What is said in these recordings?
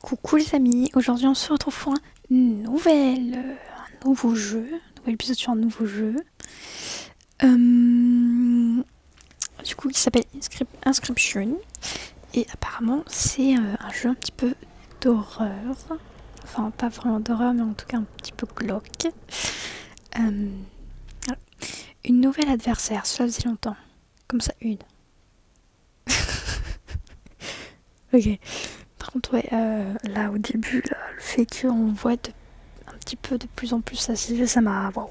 Coucou les amis, aujourd'hui on se retrouve pour un nouveau jeu, un nouvel épisode sur un nouveau jeu. Du coup qui s'appelle Inscription. Et apparemment c'est un jeu un petit peu d'horreur. Enfin pas vraiment d'horreur mais en tout cas un petit peu glauque. Voilà. Une nouvelle adversaire, cela faisait longtemps. Comme ça une. Ok. Par contre, ouais, là au début, là, le fait qu'on voit un petit peu de plus en plus ça m'a. Wow.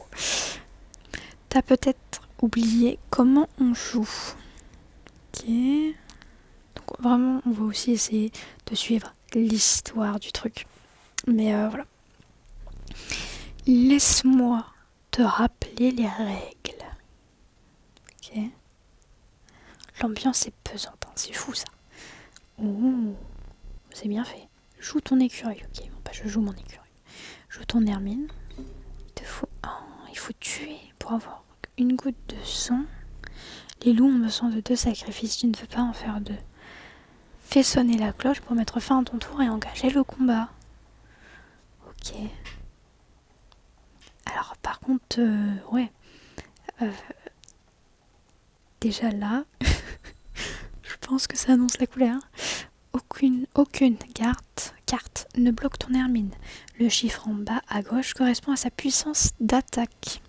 T'as peut-être oublié comment on joue. Ok. Donc vraiment, on va aussi essayer de suivre l'histoire du truc. Mais voilà. Laisse-moi te rappeler les règles. Ok. L'ambiance est pesante, hein, c'est fou ça. Oh. C'est bien fait. Joue ton écureuil. Ok, bon, bah, je joue mon écureuil. Joue ton hermine. Il faut tuer pour avoir une goutte de sang. Les loups ont besoin de 2 sacrifices. Tu ne veux pas en faire 2. Fais sonner la cloche pour mettre fin à ton tour et engager le combat. Ok. Alors par contre, ouais. Déjà là, je pense que ça annonce la couleur. Aucune carte ne bloque ton hermine. Le chiffre en bas à gauche correspond à sa puissance d'attaque.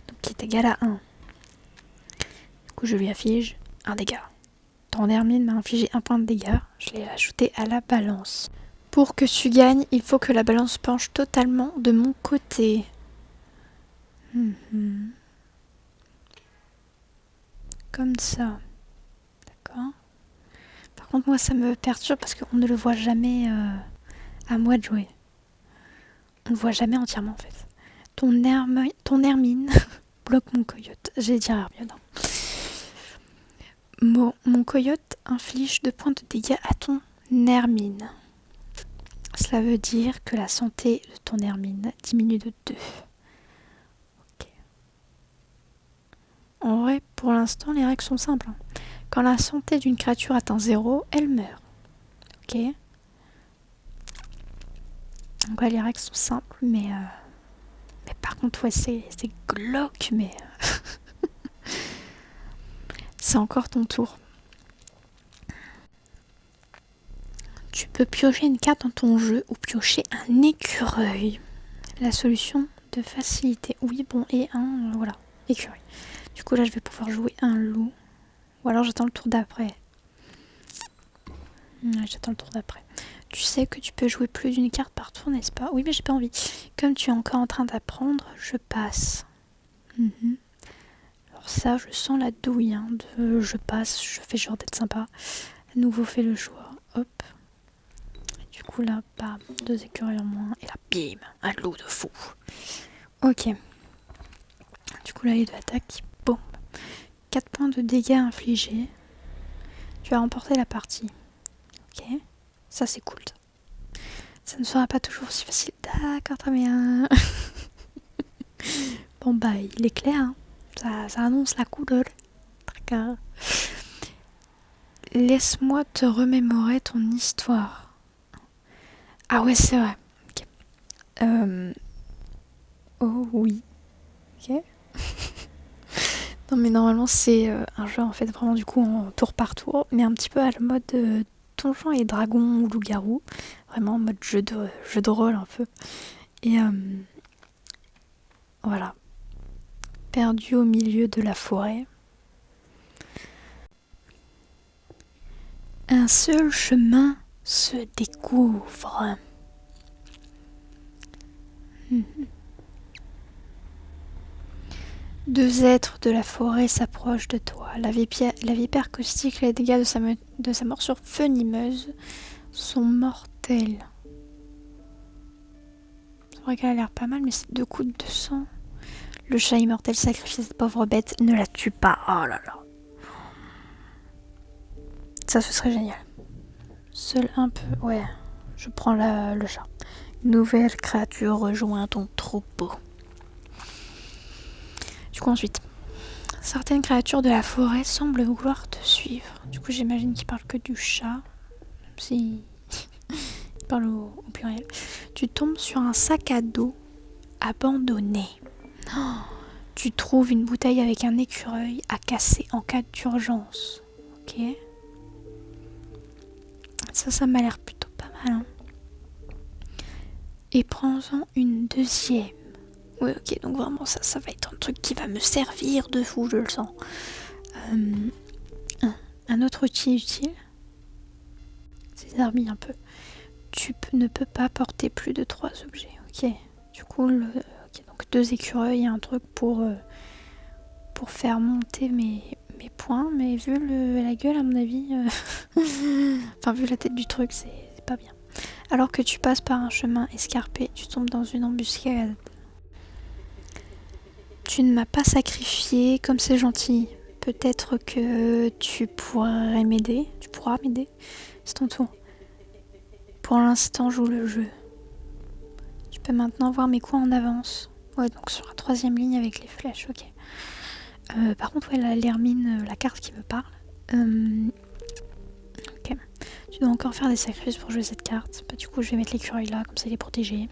Donc qui est égal à 1. Du coup je lui affiche un dégât. Ton hermine m'a infligé 1 point de dégâts. Je l'ai ajouté à la balance. Pour que tu gagnes, il faut que la balance penche totalement de mon côté. Comme ça. D'accord. Par contre, moi, ça me perturbe parce qu'on ne le voit jamais à moi de jouer. On le voit jamais entièrement, en fait. Ton hermine bloque mon coyote. J'ai dit Hermione. Mon coyote inflige 2 points de dégâts à ton hermine. Cela veut dire que la santé de ton hermine diminue de 2. Ok. En vrai, pour l'instant, les règles sont simples. Quand la santé d'une créature atteint 0, elle meurt. Ok. Donc ouais, les règles sont simples, mais par contre, ouais, c'est glauque, mais c'est encore ton tour. Tu peux piocher une carte dans ton jeu ou piocher un écureuil. La solution de facilité. Oui, bon, et voilà, écureuil. Du coup, là, je vais pouvoir jouer un loup. Ou alors, j'attends le tour d'après. J'attends le tour d'après. Tu sais que tu peux jouer plus d'une carte par tour, n'est-ce pas? Oui, mais j'ai pas envie. Comme tu es encore en train d'apprendre, je passe. Alors ça, je sens la douille. Je passe, je fais genre d'être sympa. À nouveau, fais le choix. Hop. Et du coup, là, bam, 2 écureuils en moins. Et là, bim, un loup de fou. Ok. Du coup, là, les 2 attaques. Boum. 4 points de dégâts infligés. Tu as remporté la partie. Ok. Ça, c'est cool. Ça ne sera pas toujours si facile. D'accord, très bien. Bon, bah, il est clair. Hein. Ça annonce la couleur. D'accord. Laisse-moi te remémorer ton histoire. Ah ouais, c'est vrai. Okay. Oh oui. Ok. Non mais normalement c'est un jeu en fait vraiment du coup en tour par tour, mais un petit peu à la mode Donjons et Dragons ou Loup-Garou. Vraiment en mode jeu de rôle un peu. Et voilà. Perdu au milieu de la forêt. Un seul chemin se découvre. Deux êtres de la forêt s'approchent de toi. La vipère caustique, les dégâts de sa morsure venimeuse sont mortels. C'est vrai qu'elle a l'air pas mal, mais c'est 2 coups de sang. Le chat immortel sacrifie cette pauvre bête. Ne la tue pas. Oh là là. Ça, ce serait génial. Seul un peu... Ouais, je prends le chat. Nouvelle créature rejoint ton troupeau. Du coup, ensuite... Certaines créatures de la forêt semblent vouloir te suivre. Du coup, j'imagine qu'il parle que du chat. Même si... parle au pluriel. Tu tombes sur un sac à dos abandonné. Oh, tu trouves une bouteille avec un écureuil à casser en cas d'urgence. Ok. Ça m'a l'air plutôt pas mal. Hein. Et prends-en une deuxième. Oui, ok, donc vraiment ça va être un truc qui va me servir de fou, je le sens. Un autre outil utile. C'est armé un peu. Tu ne peux pas porter plus de 3 objets. Ok. Du coup, donc 2 écureuils et un truc pour faire monter mes points. Mais vu la gueule, à mon avis, enfin vu la tête du truc, c'est pas bien. Alors que tu passes par un chemin escarpé, tu tombes dans une embuscade. Tu ne m'as pas sacrifié, comme c'est gentil. Peut-être que tu pourras m'aider. C'est ton tour. Pour l'instant, joue le jeu. Tu peux maintenant voir mes coups en avance. Ouais, donc sur la 3e ligne avec les flèches, ok. Par contre, ouais, l'hermine, la carte qui me parle. Ok. Tu dois encore faire des sacrifices pour jouer cette carte. Bah, du coup, je vais mettre l'écureuil là, comme ça il est protégé.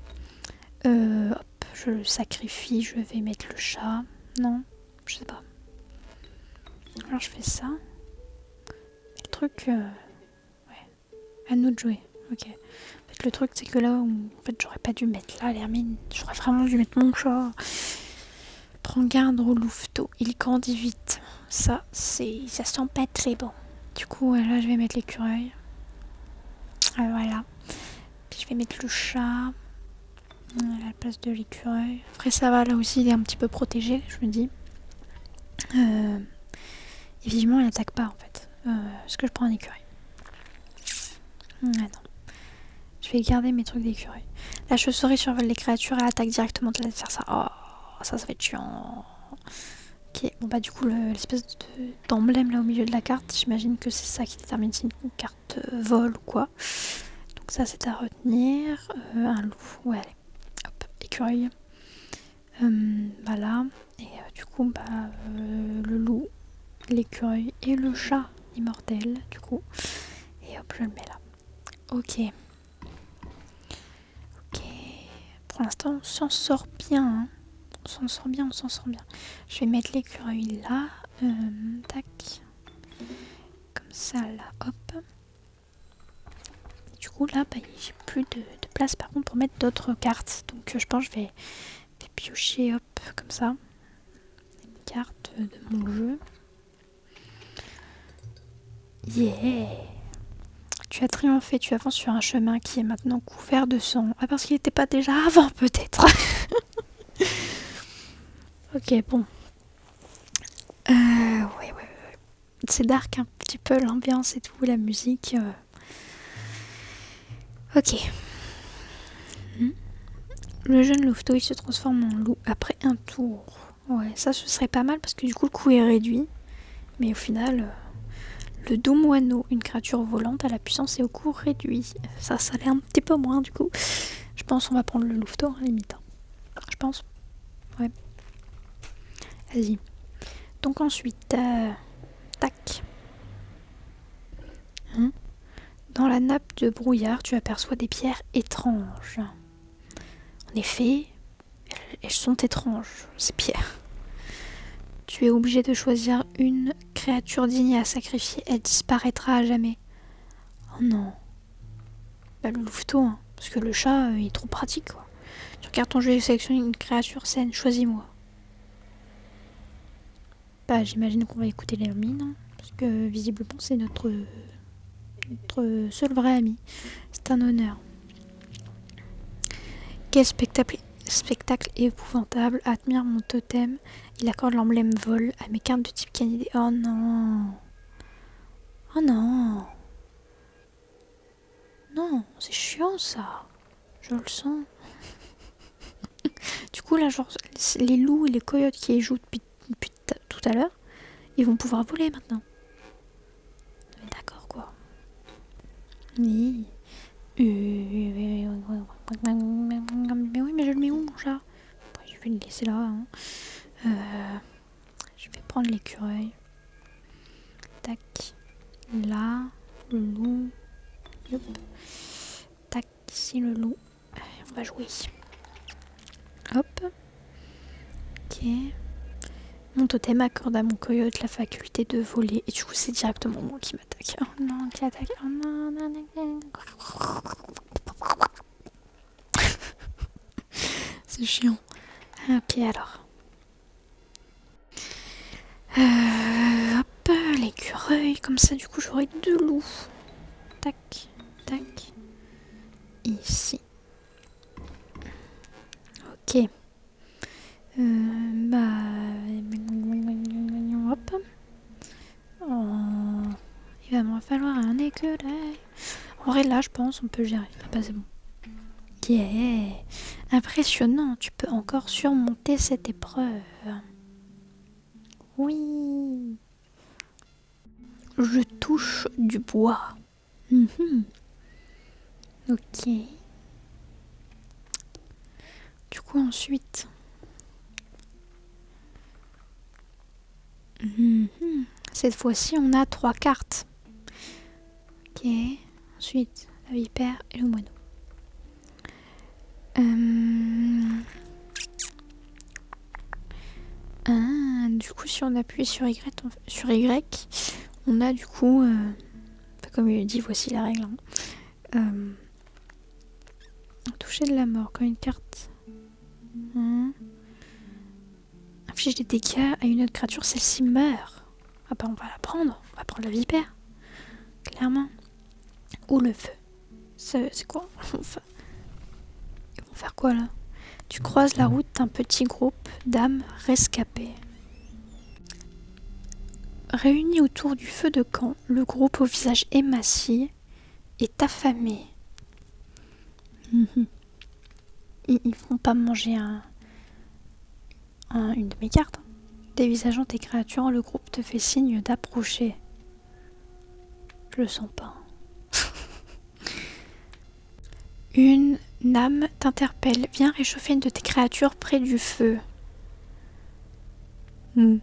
Hop, je le sacrifie, je vais mettre le chat. Non, je sais pas. Alors je fais ça. Et le truc, ouais, à nous de jouer. Ok. En fait, le truc, c'est que là, en fait, j'aurais pas dû mettre là l'hermine. J'aurais vraiment dû mettre mon chat. Prends garde au louveteau, il grandit vite. Ça sent pas très bon. Du coup, ouais, là, je vais mettre l'écureuil. Voilà. Puis je vais mettre le chat à la place de l'écureuil. Après, ça va, là aussi, il est un petit peu protégé, je me dis. Et vivement, il n'attaque pas, en fait. Est-ce que je prends un écureuil? Non. Je vais garder mes trucs d'écureuil. La chauve-souris survole les créatures et attaque directement de l'adversaire. Oh, ça va être chiant. Ok, bon bah du coup l'espèce d'emblème là au milieu de la carte, j'imagine que c'est ça qui détermine si une carte vol ou quoi. Donc ça c'est à retenir. Un loup, ouais allez. Hop, écureuil. Voilà. Et du coup le loup, l'écureuil et le chat immortel du coup. Et hop je le mets là. Ok. Pour l'instant, on s'en sort bien. Hein. On s'en sort bien. Je vais mettre l'écureuil là. Tac. Comme ça, là. Hop. Du coup, là, j'ai plus de place par contre pour mettre d'autres cartes. Donc, je pense que je vais piocher, hop, comme ça. Une carte de mon jeu. Yeah! Tu as triomphé, tu avances sur un chemin qui est maintenant couvert de sang. Ah, parce qu'il n'était pas déjà avant, peut-être. Ok, bon. Ouais. C'est dark un petit peu, l'ambiance et tout, la musique. Ok. Le jeune louveteau, il se transforme en loup après un tour. Ouais, ça, ce serait pas mal parce que du coup, le coût est réduit. Mais au final... Le doux moineau, une créature volante à la puissance et au coût réduit. Ça l'est un petit peu moins du coup. Je pense qu'on va prendre le louveteau, hein, limite. Je pense. Ouais. Vas-y. Donc ensuite, tac. Dans la nappe de brouillard, tu aperçois des pierres étranges. En effet, elles sont étranges, ces pierres. Tu es obligé de choisir une créature digne à sacrifier. Elle disparaîtra à jamais. Oh non. Bah, le louveteau, hein, parce que le chat, il est trop pratique, quoi. Tu regardes ton jeu et sélectionne une créature saine. Choisis-moi. Bah, j'imagine qu'on va écouter l'hermine, hein, parce que visiblement, c'est notre seul vrai ami. C'est un honneur. Quel spectacle épouvantable. Admire mon totem. Il accorde l'emblème vol à mes cartes de type canidé. Oh non. Oh non. Non, c'est chiant ça. Je le sens. Du coup, là, genre, les loups et les coyotes qui y jouent depuis tout à l'heure, ils vont pouvoir voler maintenant. Mais d'accord, quoi. Oui. Mais oui, mais je le mets où, mon chat? Je vais le laisser là. Hein. Je vais prendre l'écureuil. Tac. Là. Le loup. Yop. Tac. Ici le loup. On va jouer. Hop. Ok. Mon totem accorde à mon coyote la faculté de voler. Et du coup, c'est directement moi qui m'attaque. Oh non, qui attaque. Oh non, non, non. C'est chiant. Ok, alors. Hop, l'écureuil. Comme ça, du coup, j'aurai 2 loups. Tac, tac. Ici. Ok. Hop. Oh, il va me falloir un écureuil. En vrai, là, je pense, on peut gérer. Ah bah, c'est bon. Yeah. Impressionnant, tu peux encore surmonter cette épreuve. Oui. Je touche du bois. Ok. Du coup, ensuite... Cette fois-ci, on a 3 cartes. Ok. Ensuite, la vipère et le moineau. Du coup, si on appuie sur Y, on a du coup... comme il dit, voici la règle. Toucher de la mort. Quand une carte... inflige des dégâts à une autre créature, celle-ci meurt. Ah bah on va la prendre. On va prendre la vipère. Clairement. Ou le feu. C'est quoi? Enfin, ils vont faire quoi là? Tu croises la route d'un petit groupe d'âmes rescapées. Réunis autour du feu de camp, le groupe au visage émacié est affamé. Ils feront pas manger une de mes cartes. Dévisageant tes créatures, le groupe te fait signe d'approcher. Je le sens pas. Une âme t'interpelle. Viens réchauffer une de tes créatures près du feu. Une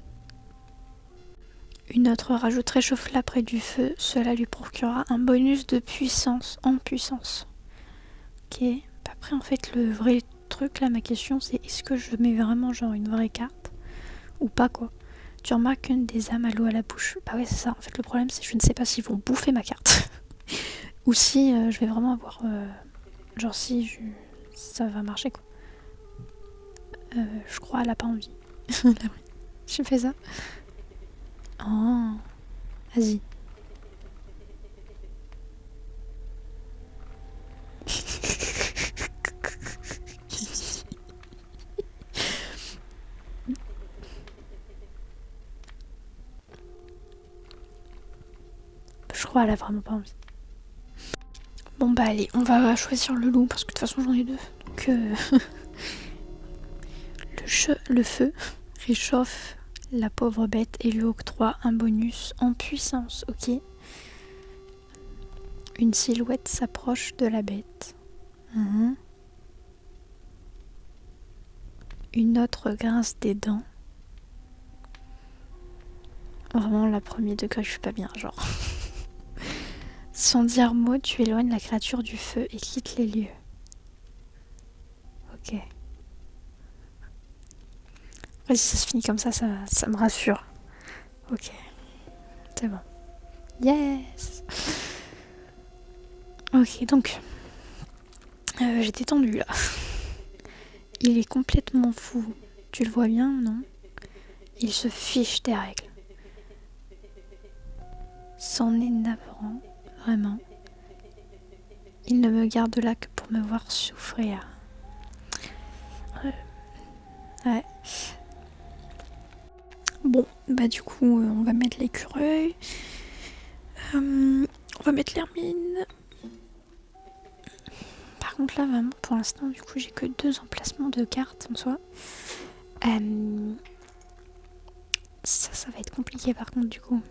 autre rajoute réchauffe-la près du feu. Cela lui procurera un bonus de puissance en puissance. Ok. Après, en fait, le vrai truc, là, ma question, c'est est-ce que je mets vraiment genre une vraie carte ou pas, quoi? Tu remarques une des âmes à l'eau à la bouche. Bah ouais, c'est ça. En fait, le problème, c'est que je ne sais pas s'ils vont bouffer ma carte. Ou si je vais vraiment avoir... genre si ça va marcher, quoi. Je crois elle a pas envie. J'ai fait ça. Oh, vas-y. Je crois elle a vraiment pas envie. Bon bah allez, on va choisir le loup parce que de toute façon j'en ai 2. Donc le feu réchauffe la pauvre bête et lui octroie un bonus en puissance, ok. Une silhouette s'approche de la bête. Une autre grince des dents. Vraiment, la premier degré, je suis pas bien, genre. Sans dire mot, tu éloignes la créature du feu et quittes les lieux. Ok. Après, si ça se finit comme ça me rassure. Ok. C'est bon. Yes. Ok, donc... j'étais tendue, là. Il est complètement fou. Tu le vois bien, non? Il se fiche des règles. C'en est navrant, vraiment. Il ne me garde là que pour me voir souffrir. Ouais. Bon, bah du coup, on va mettre l'écureuil. On va mettre l'hermine. Par contre, là, vraiment, pour l'instant, du coup, j'ai que 2 emplacements de cartes en soi. Ça va être compliqué par contre, du coup.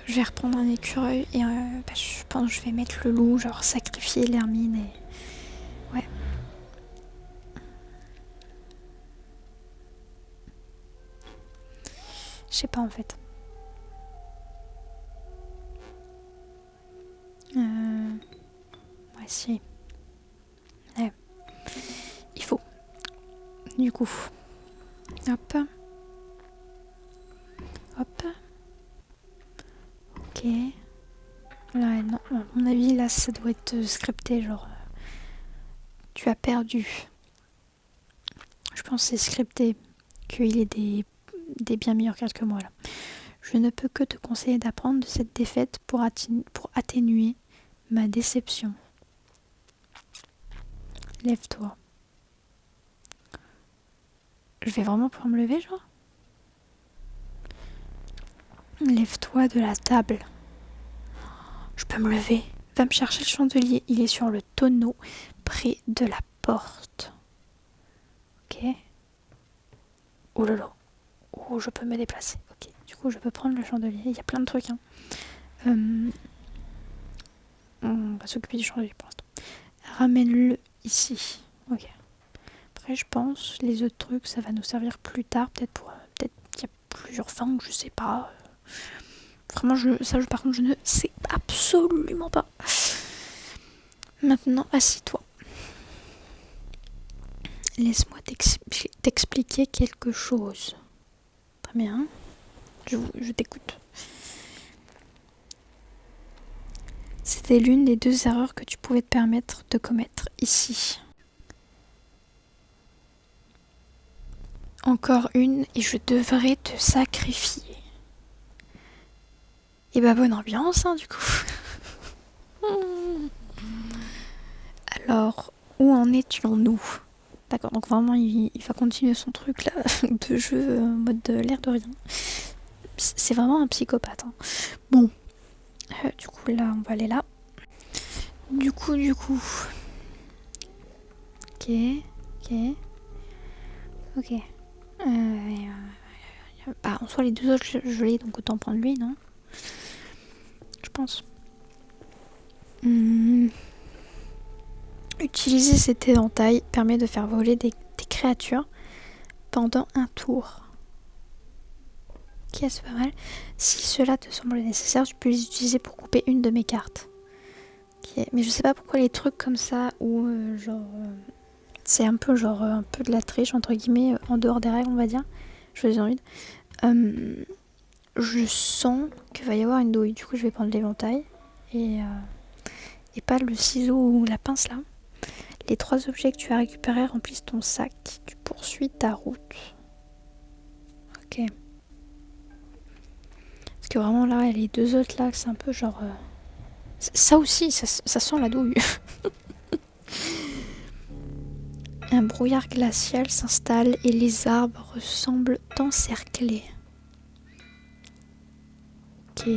Je vais reprendre un écureuil et je pense que je vais mettre le loup, genre sacrifier l'hermine et... Ouais. Je sais pas en fait. si. Ouais. Il faut. Du coup. Hop. Hop. Ok. Là, non, à mon avis, là, ça doit être scripté, genre... tu as perdu. Je pense que c'est scripté, qu'il est des bien meilleures cartes que moi, là. Je ne peux que te conseiller d'apprendre de cette défaite pour atténuer ma déception. Lève-toi. Je vais vraiment pouvoir me lever, genre? Lève-toi de la table. Je peux me lever. Va me chercher le chandelier. Il est sur le tonneau, près de la porte. Ok. Oh là là. Oh, je peux me déplacer. Ok. Du coup, je peux prendre le chandelier. Il y a plein de trucs. Hein. On va s'occuper du chandelier pour l'instant. Ramène-le ici. Ok. Après, je pense, les autres trucs, ça va nous servir plus tard. Peut-être qu'il y a plusieurs fins, je sais pas. Vraiment, par contre, je ne sais absolument pas. Maintenant, assis-toi. Laisse-moi t'expliquer quelque chose. Très bien. Je t'écoute. C'était l'une des 2 erreurs que tu pouvais te permettre de commettre ici. Encore une et je devrais te sacrifier. Et bah bonne ambiance, hein, du coup. Alors, où en étions-nous? D'accord, donc vraiment il va continuer son truc là de jeu en mode de l'air de rien. C'est vraiment un psychopathe. Hein. Bon, du coup là on va aller là. Du coup. Ok. Bah, en soi les 2 autres je l'ai, donc autant prendre lui, non? Je pense. Utiliser cet éventail permet de faire voler des créatures pendant un tour. Ok, c'est pas mal. Si cela te semble nécessaire, tu peux les utiliser pour couper une de mes cartes. Okay. Mais je sais pas pourquoi les trucs comme ça, où c'est un peu un peu de la triche, entre guillemets, en dehors des règles, on va dire. Je les envie. Je sens qu'il va y avoir une douille. Du coup, je vais prendre l'éventail. Et pas le ciseau ou la pince là. Les 3 objets que tu as récupérés remplissent ton sac. Tu poursuis ta route. Ok. Parce que vraiment là, les 2 autres là, c'est un peu genre... Ça aussi, ça sent la douille. Un brouillard glacial s'installe et les arbres semblent encerclés. Ok.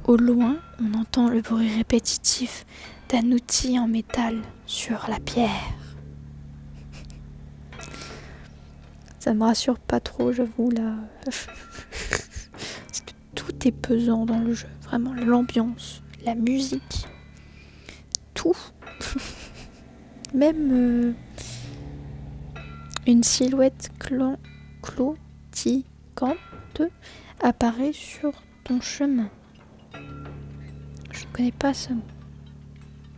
Au loin, on entend le bruit répétitif d'un outil en métal sur la pierre. Ça me rassure pas trop, j'avoue, là. Parce que tout est pesant dans le jeu. Vraiment, l'ambiance, la musique, tout. Même une silhouette cloticante apparaît sur ton chemin. Je ne connais pas ce mot.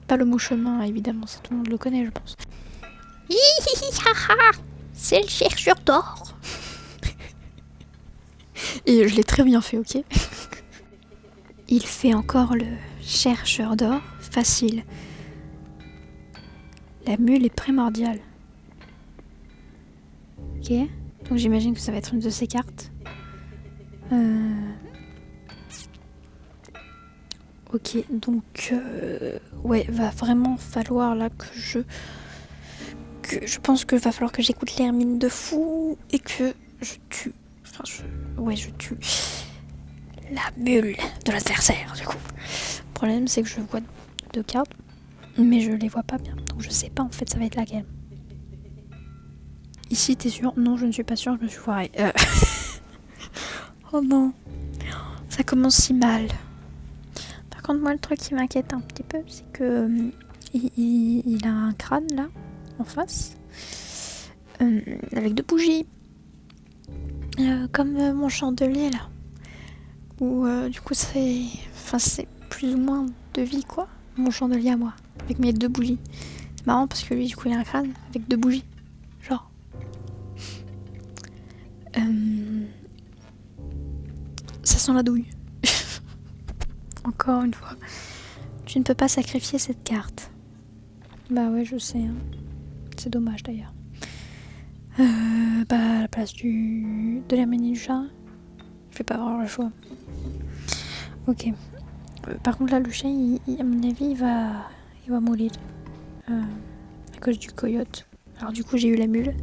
Pas le mot chemin, évidemment, ça tout le monde le connaît, je pense. C'est le chercheur d'or. Et je l'ai très bien fait, ok? Il fait encore le chercheur d'or facile. La mule est primordiale. Ok, donc j'imagine que ça va être une de ces cartes. Ok, donc ouais, va vraiment falloir là que je pense que va falloir que j'écoute l'hermine de fou et que je tue. Enfin, je tue la mule de l'adversaire, du coup. Le problème, c'est que je vois 2 cartes, mais je les vois pas bien. Donc je sais pas en fait, ça va être laquelle. Ici, t'es sûr? Non, je ne suis pas sûre, je me suis foirée. Oh non, ça commence si mal. Par contre, moi, le truc qui m'inquiète un petit peu, c'est que il a un crâne là, en face, avec 2 bougies, comme mon chandelier là. Où du coup, c'est plus ou moins de vie, quoi. Mon chandelier à moi, avec mes 2 bougies. C'est marrant parce que lui, du coup, il a un crâne avec 2 bougies. Genre. Ça sent la douille. Encore une fois. Tu ne peux pas sacrifier cette carte. Bah ouais, je sais. Hein. C'est dommage d'ailleurs. À la place de l'Hermione du chat, je vais pas avoir le choix. Ok. Par contre là, le chat, à mon avis, il va mourir. À cause du coyote. Alors du coup, j'ai eu la mule.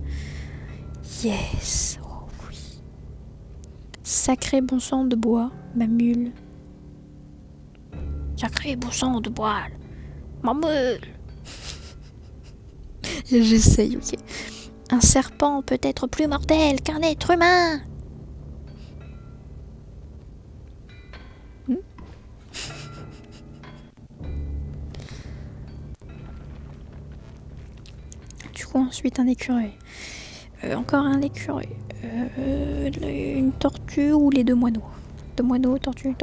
Yes. Oh oui. Sacré bon sang de bois, ma mule. Sacré bon sang de bois, ma mule. J'essaye, ok. Un serpent peut être plus mortel qu'un être humain. Du coup, ensuite un écureuil. Encore un écureuil. Une tortue ou les 2 moineaux. 2 moineaux, tortue. Ok.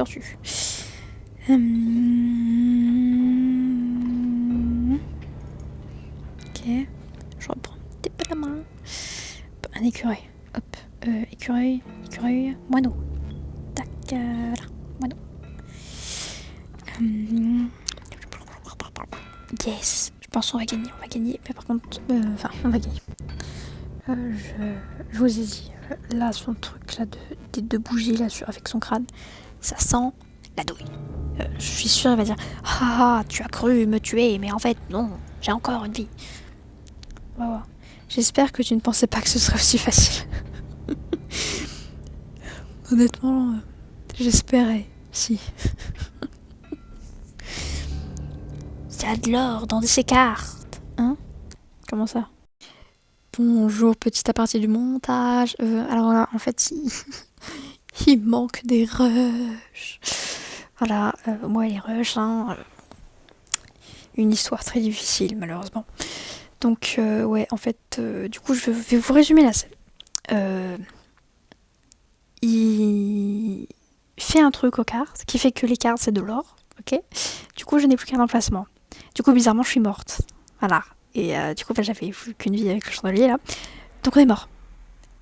Je reprends un petit peu la main. Un écureuil. Hop. Écureuil, moineau. Tac, voilà. Moineau. Yes. Je pense qu'on va gagner. Mais par contre, on va gagner. Je vous ai dit, là, son truc là des 2 bougies là avec son crâne, ça sent la douille. Je suis sûre, il va dire ah, tu as cru me tuer, mais en fait, non, j'ai encore une vie. On va voir. J'espère que tu ne pensais pas que ce serait aussi facile. Honnêtement, j'espérais, si. Il y a de l'or dans ces cartes. Hein? Comment ça? Bonjour, petit aparté du montage. Alors là, en fait, il manque des rushs. Voilà, moi les rushs, une histoire très difficile malheureusement. Donc ouais, en fait, du coup je vais vous résumer la scène. Il fait un truc aux cartes qui fait que les cartes c'est de l'or, ok. Du coup je n'ai plus qu'un emplacement. Du coup bizarrement je suis morte. Voilà. Et du coup j'avais plus qu'une vie avec le chandelier là. Donc on est mort.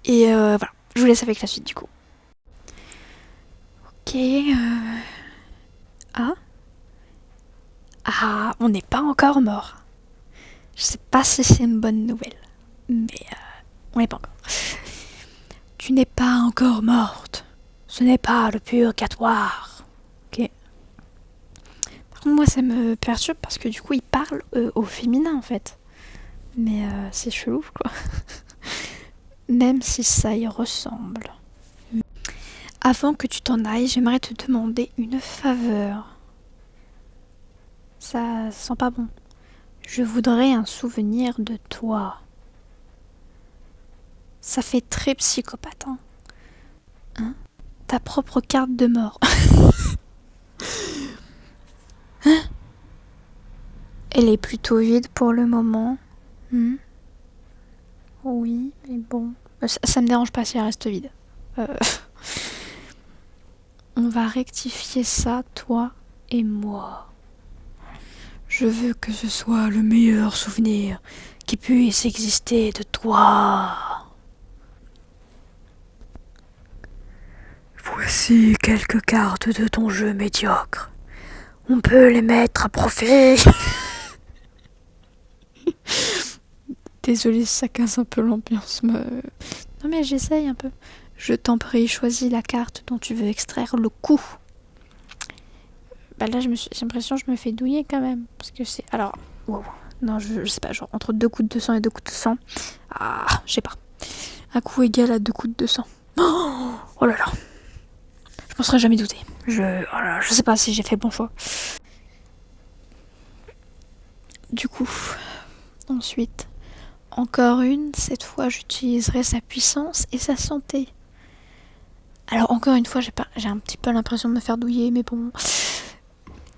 Et voilà, je vous laisse avec la suite du coup. Ok. Ah, on n'est pas encore mort. Je sais pas si c'est une bonne nouvelle, mais on n'est pas encore. Tu n'es pas encore morte. Ce n'est pas le purgatoire. Ok. Par contre, moi, ça me perturbe parce que du coup, il parle au féminin en fait. Mais c'est chelou, quoi. Même si ça y ressemble. Avant que tu t'en ailles, j'aimerais te demander une faveur. Ça sent pas bon. Je voudrais un souvenir de toi. Ça fait très psychopathe, hein. Ta propre carte de mort. Hein? Elle est plutôt vide pour le moment. Oui, mais bon. Ça me dérange pas si elle reste vide. On va rectifier ça, toi et moi. Je veux que ce soit le meilleur souvenir qui puisse exister de toi. Voici quelques cartes de ton jeu médiocre. On peut les mettre à profit. Désolée, ça casse un peu l'ambiance. Non mais j'essaye un peu. Je t'en prie, choisis la carte dont tu veux extraire le coup. Bah là, j'ai l'impression que je me fais douiller quand même. Parce que c'est... Alors, wow. Non, je sais pas, genre entre 2 coups de sang et 2 coups de sang. Ah, je sais pas. Un coup égal à 2 coups de sang. Oh là là. Je m'en serais jamais douté. Je sais pas si j'ai fait le bon choix. Du coup, ensuite, encore une. Cette fois, j'utiliserai sa puissance et sa santé. Alors, encore une fois, j'ai un petit peu l'impression de me faire douiller, mais bon...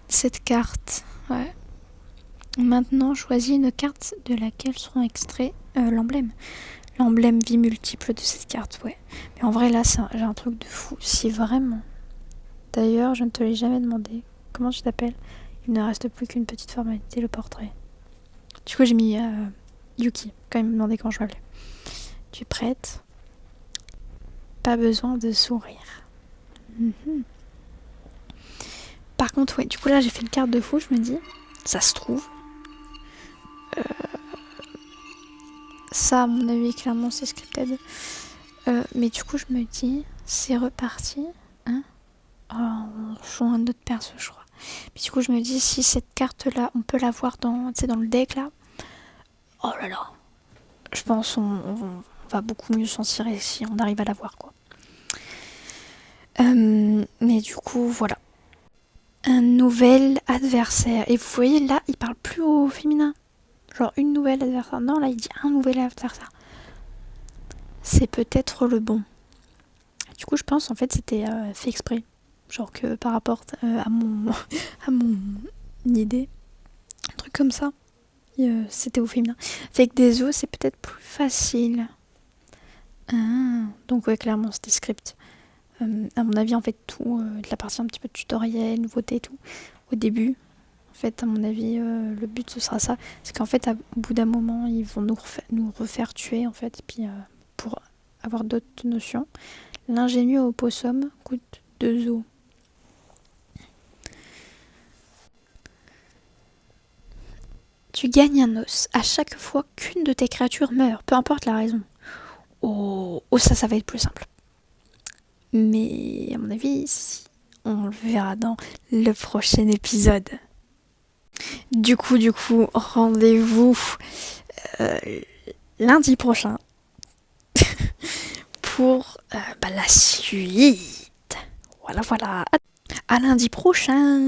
Cette carte, ouais. Maintenant, choisis une carte de laquelle seront extraits l'emblème. L'emblème vie multiple de cette carte, ouais. Mais en vrai, là, j'ai un truc de fou. Si vraiment... D'ailleurs, je ne te l'ai jamais demandé. comment tu t'appelles? Il ne reste plus qu'une petite formalité, le portrait. Du coup, j'ai mis Yuki, quand il me demandait comment je m'appelais. Tu es prête? Pas besoin de sourire. Par contre, ouais, du coup là j'ai fait une carte de fou, je me dis, ça se trouve. Ça, à mon avis, clairement, c'est scripted. Mais du coup, je me dis, c'est reparti. Hein, on joue un autre perso, je crois. Mais du coup, je me dis, si cette carte-là, on peut la voir dans le deck, là. Oh là là. Je pense on va beaucoup mieux s'en tirer si on arrive à la voir, quoi. Mais du coup, voilà. Un nouvel adversaire. Et vous voyez, là, il parle plus au féminin. Genre une nouvelle adversaire. Non, là, il dit un nouvel adversaire. C'est peut-être le bon. Du coup, je pense, en fait, c'était fait exprès. Genre que par rapport à mon à mon idée. Un truc comme ça. C'était au féminin. Avec des os, c'est peut-être plus facile. Donc ouais, clairement, c'était script. À mon avis, en fait, tout, de la partie un petit peu tutoriel, nouveauté et tout, au début, en fait, à mon avis, le but, ce sera ça. C'est qu'en fait, au bout d'un moment, ils vont nous refaire tuer, en fait, et puis pour avoir d'autres notions. L'ingénieux opossum coûte 2 os. Tu gagnes un os à chaque fois qu'une de tes créatures meurt, peu importe la raison. Oh, ça va être plus simple. Mais à mon avis, si, on le verra dans le prochain épisode. Du coup, rendez-vous lundi prochain pour la suite. Voilà. À lundi prochain.